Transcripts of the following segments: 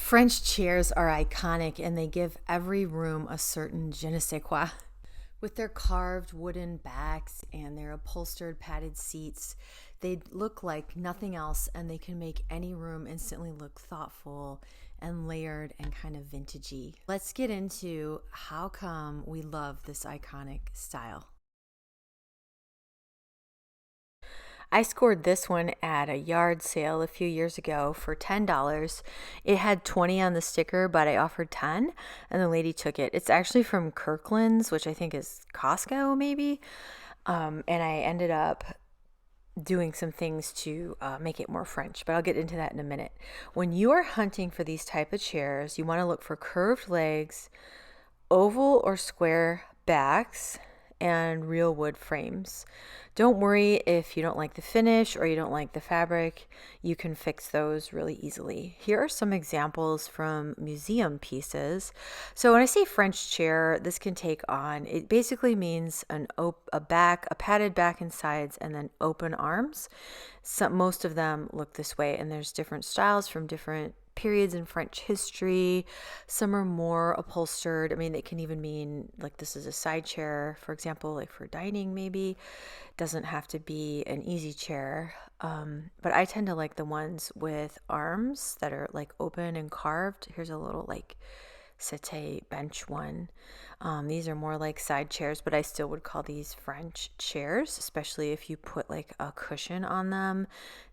French chairs are iconic and they give every room a certain je ne sais quoi. With their carved wooden backs and their upholstered padded seats, they look like nothing else and they can make any room instantly look thoughtful and layered and kind of vintagey. Let's get into how come we love this iconic style. I scored this one at a yard sale a few years ago for $10. It had 20 on the sticker, but I offered 10 and the lady took it. It's actually from Kirkland's, which I think is Costco maybe. And I ended up doing some things to make it more French, but I'll get into that in a minute. When you are hunting for these type of chairs, you want to look for curved legs, oval or square backs, and real wood frames. Don't worry if you don't like the finish or you don't like the fabric. You can fix those really easily. Here are some examples from museum pieces. So when I say French chair, this can take on, it basically means a padded back and sides, and then open arms. Most of them look this way, and there's different styles from different periods in French history. Some are more upholstered. I mean, it can even mean like this is a side chair, for example, like for dining maybe. Doesn't have to be an easy chair. But I tend to like the ones with arms that are like open and carved. Here's a little like settee bench one. These are more like side chairs, but I still would call these French chairs, especially if you put like a cushion on them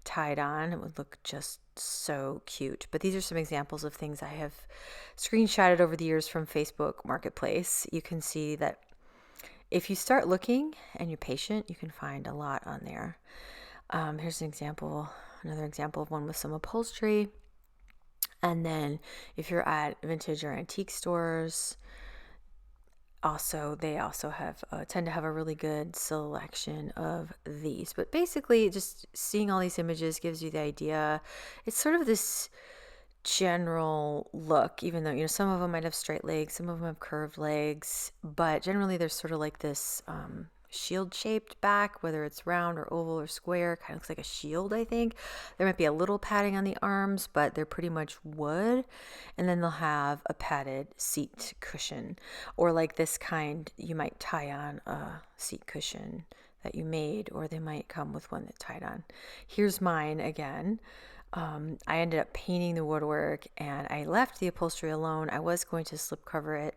tied on. It would look just so cute. But these are some examples of things I have screenshotted over the years from Facebook Marketplace. You can see that if you start looking and you're patient, you can find a lot on there. Here's another example of one with some upholstery. And then if you're at vintage or antique stores, they also have tend to have a really good selection of these. But basically, just seeing all these images gives you the idea. It's sort of this general look, even though some of them might have straight legs, some of them have curved legs, but generally there's sort of like this shield shaped back, whether it's round or oval or square. Kind of looks like a shield. I think there might be a little padding on the arms, but they're pretty much wood. And then they'll have a padded seat cushion, or like this kind you might tie on a seat cushion that you made, or they might come with one that tied on. Here's mine again. I ended up painting the woodwork and I left the upholstery alone. I was going to slip cover it.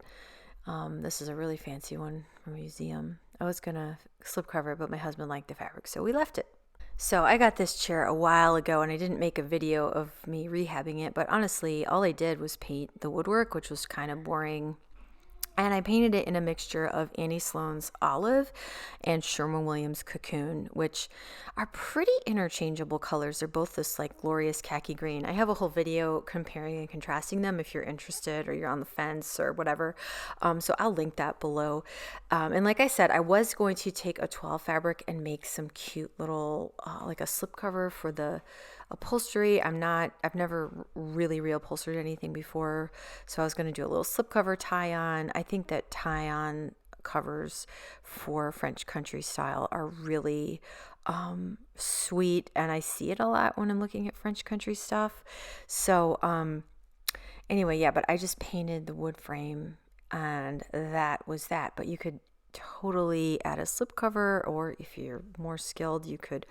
This is a really fancy one from a museum. I was going to slip cover it, but my husband liked the fabric, so we left it. So I got this chair a while ago and I didn't make a video of me rehabbing it, but honestly, all I did was paint the woodwork, which was kind of boring. And I painted it in a mixture of Annie Sloan's olive and Sherwin-Williams cocoon, which are pretty interchangeable colors. They're both this like glorious khaki green. I have a whole video comparing and contrasting them if you're interested or you're on the fence or whatever. So I'll link that below. And like I said, I was going to take a 12 fabric and make some cute little like a slipcover for the upholstery. I've never really reupholstered anything before, so I was going to do a little slipcover tie-on. I think that tie-on covers for French country style are really sweet, and I see it a lot when I'm looking at French country stuff. So anyway, yeah, but I just painted the wood frame and that was that. But you could totally add a slipcover, or if you're more skilled, you could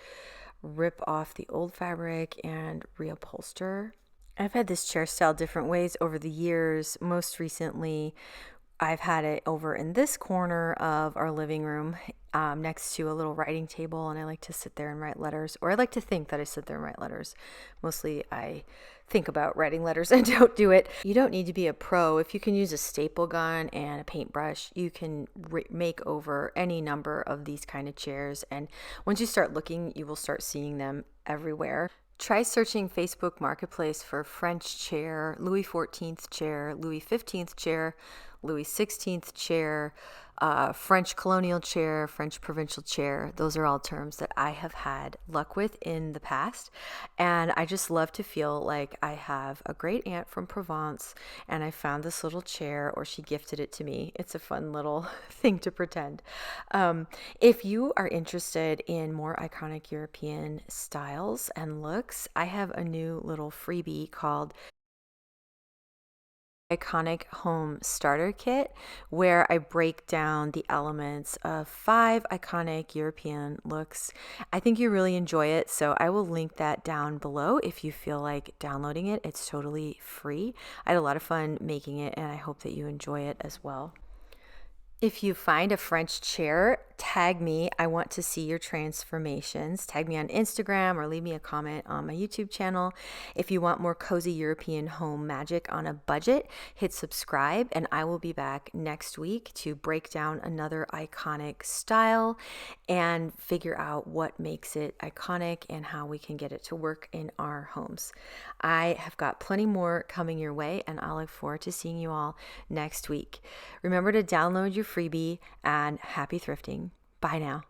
rip off the old fabric and reupholster. I've had this chair style different ways over the years. Most recently, I've had it over in this corner of our living room next to a little writing table, and I like to sit there and write letters, or I like to think that I sit there and write letters. Mostly I think about writing letters and don't do it. You don't need to be a pro. If you can use a staple gun and a paintbrush, you can make over any number of these kind of chairs, and once you start looking, you will start seeing them everywhere. Try searching Facebook Marketplace for French chair, Louis XIV chair, Louis XV chair, Louis XVI chair, French colonial chair, French provincial chair. Those are all terms that I have had luck with in the past. And I just love to feel like I have a great aunt from Provence and I found this little chair, or she gifted it to me. It's a fun little thing to pretend. If you are interested in more iconic European styles and looks, I have a new little freebie called Iconic home starter kit where I break down the elements of 5 iconic European looks. I think you really enjoy it, so I will link that down below if you feel like downloading it. It's totally free. I had a lot of fun making it, and I hope that you enjoy it as well. If you find a French chair, tag me. I want to see your transformations. Tag me on Instagram or leave me a comment on my YouTube channel. If you want more cozy European home magic on a budget, hit subscribe, and I will be back next week to break down another iconic style and figure out what makes it iconic and how we can get it to work in our homes. I have got plenty more coming your way, and I look forward to seeing you all next week. Remember to download your freebie, and happy thrifting. Bye now.